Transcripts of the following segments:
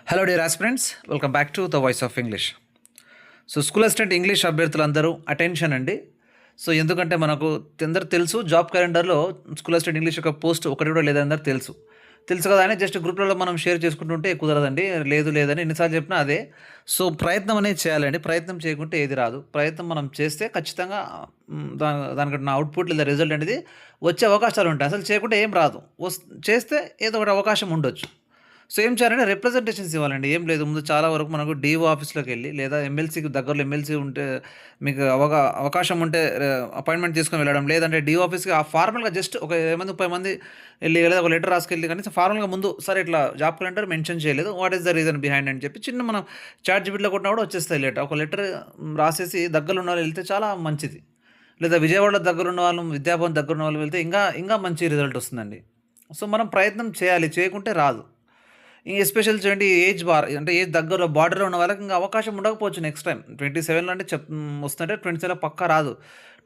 Hello dear aspirants, welcome back to the voice of English. So school assistant English అభ్యర్థులందరూ attention అండి. So ఎందుకంటే మనకు అందరూ తెలుసు, జాబ్ క్యాలెండర్లో స్కూల్ అసిస్టెంట్ ఇంగ్లీష్ యొక్క పోస్ట్ ఒకటి కూడా లేదని అందరూ తెలుసు. తెలుసు కదా అని జస్ట్ గ్రూప్లలో మనం షేర్ చేసుకుంటుంటే కుదరదండి. లేదు లేదని ఎన్నిసార్లు చెప్పినా అదే. సో ప్రయత్నం అనేది చేయాలండి. ప్రయత్నం చేయకుంటే ఏది రాదు. ప్రయత్నం మనం చేస్తే ఖచ్చితంగా దానికంటే అవుట్పుట్ లేదా రిజల్ట్ అనేది వచ్చే అవకాశాలు ఉంటాయి. అసలు చేయకుంటే ఏం రాదు. చేస్తే ఏదో ఒకటి అవకాశం ఉండొచ్చు. సో ఏం చేయాలంటే రిప్రజెంటేషన్స్ ఇవ్వాలండి. ఏం లేదు, ముందు చాలా వరకు మనకు డీఓ ఆఫీస్‌లోకి వెళ్ళి లేదా ఎమ్మెల్సీకి దగ్గరలో ఎమ్మెల్సీ ఉంటే మీకు అవకాశం ఉంటే అపాయింట్మెంట్ తీసుకొని వెళ్ళడం. లేదంటే డీఓ ఆఫీస్‌కి ఫార్మల్‌గా జస్ట్ ఒక 20 మంది 30 మంది ఎళ్లి లేదా ఒక లెటర్ రాసుకెళ్ళి కనీసం ఫార్మల్‌గా ముందు సరే ఇట్లా జాబ్ క్యాలెండర్ మెన్షన్ చేయలేదు. What is the reason behind అని చెప్పి చిన్న మనం చాట్‌జీపీటీలో కొట్టినా కూడా వచ్చేస్తాయి లెటర్. ఒక లెటర్ రాసేసి దగ్గరలో ఉన్న వాళ్ళు వెళ్తే చాలా మంచిది. లేదా విజయవాడలో దగ్గరున్న వాళ్ళు, విద్యాభవన్ దగ్గరున్న వాళ్ళు వెళ్తే ఇంకా ఇంకా మంచి రిజల్ట్ వస్తుందండి. సో మనం ప్రయత్నం చేయాలి. చేయకుంటే రాదు. ఈ ఎస్పెషల్ చూడండి, ఏజ్ బార్ అంటే ఏజ్ దగ్గరలో బార్డర్‌లో ఉన్న వాళ్ళకి ఇంకా అవకాశం ఉండకపోవచ్చు నెక్స్ట్ టైమ్. 27లో అంటే వస్తుంటే 27లో పక్కా రాదు.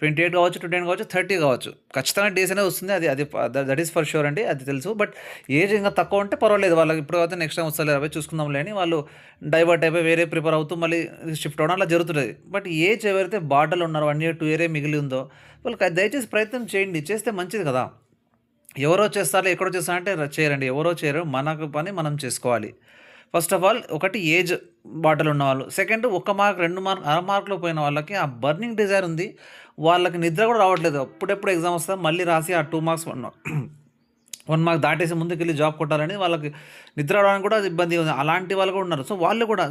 28 కావచ్చు, 29 కావచ్చు, 30 కావచ్చు. ఖచ్చితంగా డేస్ అనేది వస్తుంది. అది అది దట్ ఈస్ ఫర్ ష్యూర్ అండి. అది తెలుసు. బట్ ఏజ్ ఇంకా తక్కువ ఉంటే పర్వాలేదు. వాళ్ళకి ఇప్పుడు అయితే నెక్స్ట్ టైమ్ వస్తలే అవి చూసుకుందాంలే అని వాళ్ళు డైవర్ట్ అయిపోయి వేరే ప్రిపేర్ అవుతూ మళ్ళీ షిఫ్ట్ అవ్వడం అలా జరుగుతుంటది. బట్ ఏజ్ ఎవరైతే బార్డర్‌లో ఉన్నారో 1 ఇయర్, 2 ఇయరే మిగిలి ఉందో వాళ్ళకి దయచేసి ప్రయత్నం చేయండి. చేస్తే మంచిది కదా! ఎవరో చేస్తారో, ఎక్కడో చేస్తారంటే చేయరండి. ఎవరో చేయరు. మనకు పని మనం చేసుకోవాలి. ఫస్ట్ ఆఫ్ ఆల్ ఒకటి ఏజ్ బాటలు ఉన్నవాళ్ళు. సెకండ్ 1 మార్క్, 2 మార్క్, అర మార్క్‌లో పోయిన వాళ్ళకి ఆ బర్నింగ్ డిజైర్ ఉంది. వాళ్ళకి నిద్ర కూడా రావట్లేదు. అప్పుడెప్పుడు ఎగ్జామ్ వస్తదా మళ్ళీ రాసి ఆ 2 మార్క్స్ 1 మార్క్ దాటేసి ముందుకెళ్ళి జాబ్ కొట్టాలని వాళ్ళకి నిద్ర రావడానికి కూడా అది ఇబ్బంది ఉంది. అలాంటి వాళ్ళు కూడా ఉన్నారు. సో వాళ్ళు కూడా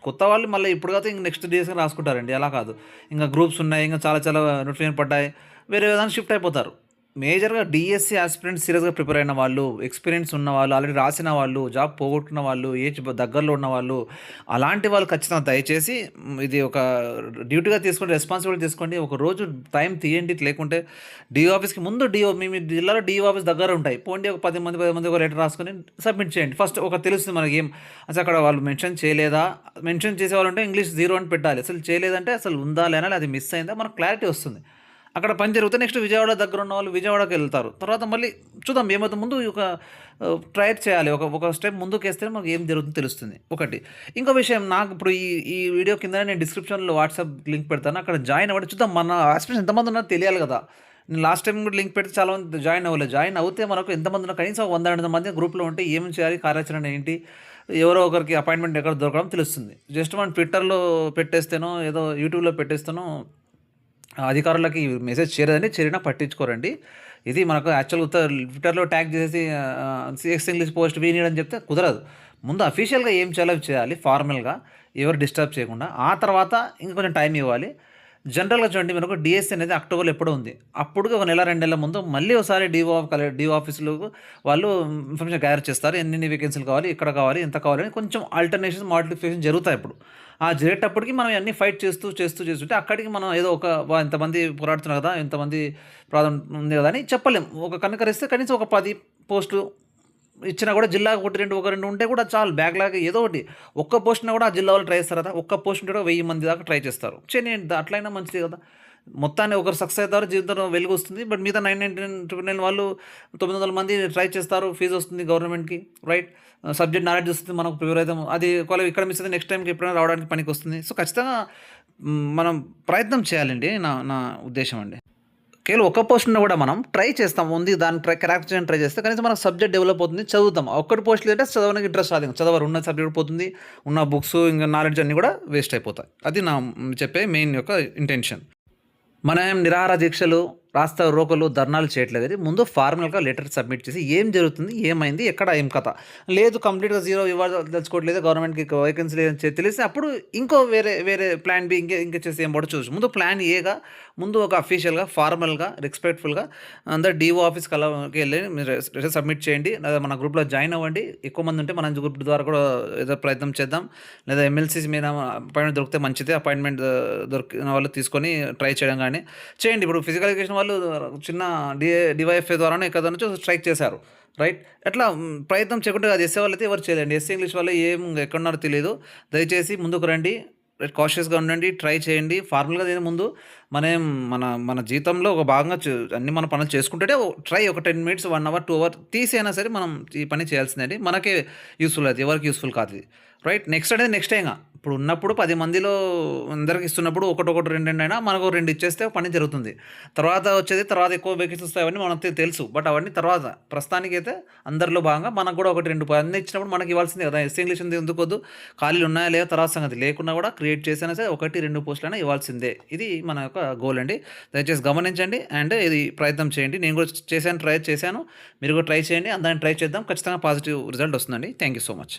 కొత్త వాళ్ళు మళ్ళీ ఇప్పుడు కాకపోతే ఇంక నెక్స్ట్ డేస్‌కి రాసుకుంటారండి. అలా కాదు. ఇంకా గ్రూప్స్ ఉన్నాయి. ఇంకా చాలా చాలా నోటిఫికేషన్ పడ్డాయి. వేరే విధానికి షిఫ్ట్ అయిపోతారు. మేజర్‌గా డీఎస్సీ ఆస్పిరెంట్స్ సీరియస్‌గా ప్రిపేర్ అయిన వాళ్ళు, ఎక్స్‌పీరియన్స్ ఉన్నవాళ్ళు, ఆల్రెడీ రాసిన వాళ్ళు, జాబ్ పోగొట్టుకున్న వాళ్ళు, ఏజ్ దగ్గరలో ఉన్నవాళ్ళు, అలాంటి వాళ్ళు ఖచ్చితంగా దయచేసి ఇది ఒక డ్యూటీగా తీసుకోండి, రెస్పాన్సిబిలిటీ తీసుకోండి. ఒక రోజు టైం తీయండి. లేకుంటే డీఓ ఆఫీస్‌కి ముందు మీ మీ జిల్లాలో డీఓ ఆఫీస్ దగ్గర ఉంటాయి. పోండి, ఒక 10 మంది ఒక లెటర్ రాసుకొని సబ్మిట్ చేయండి. ఫస్ట్ ఒక తెలుస్తుంది మనకి అసలు అక్కడ వాళ్ళు మెన్షన్ చేయలేదా? మెన్షన్ చేసేవాళ్ళు ఉంటే ఇంగ్లీష్ 0 అని పెట్టాలి. అసలు చేయలేదంటే అసలు ఉందా లేదా, అది మిస్ అయిందా, మనకు క్లారిటీ వస్తుంది. అక్కడ పని జరిగితే నెక్స్ట్ విజయవాడ దగ్గర ఉన్న వాళ్ళు విజయవాడకి వెళ్తారు. తర్వాత మళ్ళీ చూద్దాం ఏమవుతుంది. ముందు ఒక ట్రై చేయాలి. ఒక స్టెప్ ముందుకేస్తే మనకు ఏం జరుగుతుందో తెలుస్తుంది. ఒకటి. ఇంకో విషయం, నాకు ఇప్పుడు ఈ ఈ వీడియో కింద నేను డిస్క్రిప్షన్‌లో వాట్సాప్ లింక్ పెడతాను. అక్కడ జాయిన్ అవ్వండి. చూద్దాం మన ఆస్పిరెంట్స్ ఎంతమంది ఉన్నారో తెలియాలి కదా! నేను లాస్ట్ టైం కూడా లింక్ పెడితే చాలామంది జాయిన్ అవ్వలేదు. జాయిన్ అవుతే మనకు ఎంతమంది ఉన్నారు, కనీసం 100, 200 మంది గ్రూప్‌లో ఉంటే ఏం చేయాలి, కార్యాచరణ ఏంటి, ఎవరో ఒకరికి అపాయింట్మెంట్ ఎక్కడ దొరకడం తెలుస్తుంది. జస్ట్ మనం ట్విట్టర్‌లో పెట్టేస్తేనో, ఏదో యూట్యూబ్‌లో పెట్టేస్తేనో అధికారులకి మెసేజ్ చేరదండి. చేరినా పట్టించుకోరండి. ఇది మనకు యాక్చువల్‌గా ట్విట్టర్‌లో ట్యాగ్ చేసేసి CX English post we need అని చెప్తే కుదరదు. ముందు అఫీషియల్‌గా ఏం చేయాలో చేయాలి ఫార్మల్‌గా, ఎవరు డిస్టర్బ్ చేయకుండా. ఆ తర్వాత ఇంకా కొంచెం టైం ఇవ్వాలి. జనరల్‌గా చూడండి, మనకు డిఎస్సీ అనేది అక్టోబర్‌లో ఎప్పుడో ఉంది. అప్పుడుకి ఒక నెల, 2 నెలల ముందు మళ్ళీ ఒకసారి డీఓ ఆఫీస్‌లో వాళ్ళు ఇన్ఫర్మేషన్ గ్యాదర్ చేస్తారు. ఎన్నెన్ని వేకెన్సీలు కావాలి, ఎక్కడ కావాలి, ఎంత కావాలి అని కొంచెం ఆల్టర్నేషన్స్, మోడిఫికేషన్ జరుగుతాయి ఇప్పుడు. ఆ జరిగేటప్పటికి మనం అన్నీ ఫైట్ చేస్తుంటే అక్కడికి మనం ఏదో ఇంతమంది పోరాడుతున్నారు కదా, ఇంతమంది ప్రాబ్లం ఉంది కదా అని చెప్పలేం. కనుకరిస్తే కనీసం ఒక 10 పోస్టులు ఇచ్చినా కూడా జిల్లాకు ఒక 2 ఉంటే కూడా చాలు. బ్యాక్‌లాగ్ ఏదో ఒకటి. ఒక్క పోస్ట్‌ని కూడా ఆ జిల్లా వాళ్ళు ట్రై చేస్తారు కదా! ఒక్క పోస్ట్ ఉంటే కూడా 1000 మంది దాకా ట్రై చేస్తారు. చేయనీయండి, అట్లయినా మంచిదే కదా! మొత్తాన్ని ఒకరు సక్సెస్ అవుతారు, జీవితంలో వెలుగొస్తుంది. బట్ మిగతా 999 వాళ్ళు 900 మంది ట్రై చేస్తారు. ఫీజ్ వస్తుంది గవర్నమెంట్‌కి, రైట్? సబ్జెక్ట్ నాలెడ్జ్ వస్తుంది, మనకు ప్రిపేర్ అవుతాం. అది ఒకవేళ ఇక్కడ మిస్ అయితే నెక్స్ట్ టైమ్‌కి ఎప్పుడైనా రావడానికి పనికొస్తుంది. సో ఖచ్చితంగా మనం ప్రయత్నం చేయాలండి. నా నా ఉద్దేశ్యం అండి. కేవలం ఒక పోస్ట్‌ని కూడా మనం ట్రై చేస్తాం. ఉంది దాన్ని క్రాక్ చేయడానికి ట్రై చేస్తే కనీసం మనకు సబ్జెక్ట్ డెవలప్ అవుతుంది. చదువుతాం. ఒక్కటి పోస్ట్ లేదంటే చదవడానికి ఇంట్రెస్ట్ రాదు. చదవరు. ఉన్న సబ్జెక్ట్ పోతుంది. ఉన్న బుక్స్, ఇంకా నాలెడ్జ్ అన్నీ కూడా వేస్ట్ అయిపోతాయి. అది నా చెప్పే మెయిన్ యొక్క ఇంటెన్షన్. మనం నిరాహార దీక్షలు, రాస్తా రోకోలు, ధర్నాలు చేయట్లేదండి. ముందు ఫార్మల్‌గా లెటర్ సబ్మిట్ చేసి ఏం జరుగుతుంది, ఏమైంది, ఎక్కడ, ఏం కథ, లేదు కంప్లీట్‌గా జీరో ఇవ్వదలుచుకోవట్లేదు, గవర్నమెంట్‌కి వేకెన్సీ లేదని తెలిస్తే అప్పుడు ఇంకో వేరే ప్లాన్ బి ఇంకా చేసి ఏం పడవచ్చు. ముందు ప్లాన్ ఏగా ముందు ఒక అఫీషియల్‌గా, ఫార్మల్‌గా, రెస్పెక్ట్‌ఫుల్‌గా అందరూ డీఓ ఆఫీస్‌కి వెళ్ళి మీరు సబ్మిట్ చేయండి. లేదా మన గ్రూప్‌లో జాయిన్ అవ్వండి. ఎక్కువ మంది ఉంటే మన గ్రూప్ ద్వారా కూడా ఏదో ప్రయత్నం చేద్దాం. లేదా ఎమ్మెల్సీస్ మీద అపాయింట్మెంట్ దొరికితే మంచిదే. అపాయింట్మెంట్ దొరికిన వాళ్ళు తీసుకొని ట్రై చేయడం కానీ చేయండి. ఇప్పుడు ఫిజికల్ ఎడ్యుకేషన్ వాళ్ళు చిన్న డివైఎఫ్ఐ ద్వారానే ఎక్కడ నుంచి స్ట్రైక్ చేశారు, రైట్? అట్లా ప్రయత్నం చేయకుండా అది ఎస్ఏ వాళ్ళైతే ఎవరు చేయలేండి. ఎస్ఏ ఇంగ్లీష్ వాళ్ళు ఎక్కడున్నారో తెలియదు. దయచేసి ముందుకు రండి, కాషియస్గా ఉండండి, ట్రై చేయండి. ఫార్మల్గా ముందు మనం మన మన జీవితంలో ఒక భాగంగా అన్ని మన పనులు చేసుకుంటేనే ట్రై ఒక 10 మినిట్స్, 1 అవర్, 2 అవర్ తీసి అయినా సరే మనం ఈ పని చేయాల్సిందండి. మనకే యూజ్‌ఫుల్ అది. ఎవరికీ యూజ్‌ఫుల్ కాదు ఇది. రైట్. నెక్స్ట్ అనేది నెక్స్టే ఇంగ. ఇప్పుడు ఉన్నప్పుడు 10 మందిలో అందరికి ఇస్తున్నప్పుడు ఒకటొకటి, 2 అయినా మనకు 2 ఇచ్చేస్తే పని జరుగుతుంది. తర్వాత ఎక్కువ వేకెన్సీస్ వస్తాయి అవన్నీ మనకు తెలుసు. బట్ అవన్నీ తర్వాత. ప్రస్తుతానికైతే అందరిలో భాగంగా మనకు కూడా 1, 2 అన్నీ ఇచ్చినప్పుడు మనకి ఇవ్వాల్సిందే కదా! ఎస్సీ ఇంగ్లీష్ ఎందుకొద్దు? ఖాళీలు ఉన్నాయా లేదా తర్వాత సంగతి. లేకున్నా కూడా క్రియేట్ చేసైనా సరే 1, 2 పోస్టులైనా ఇవ్వాల్సిందే. ఇది మన యొక్క గోల్ అండి. దయచేసి గమనించండి. అండ్ ఇది ప్రయత్నం చేయండి. నేను కూడా ట్రై చేశాను. మీరు కూడా ట్రై చేయండి. అందరం ట్రై చేద్దాం. ఖచ్చితంగా పాజిటివ్ రిజల్ట్ వస్తుందండి. Thank you so much.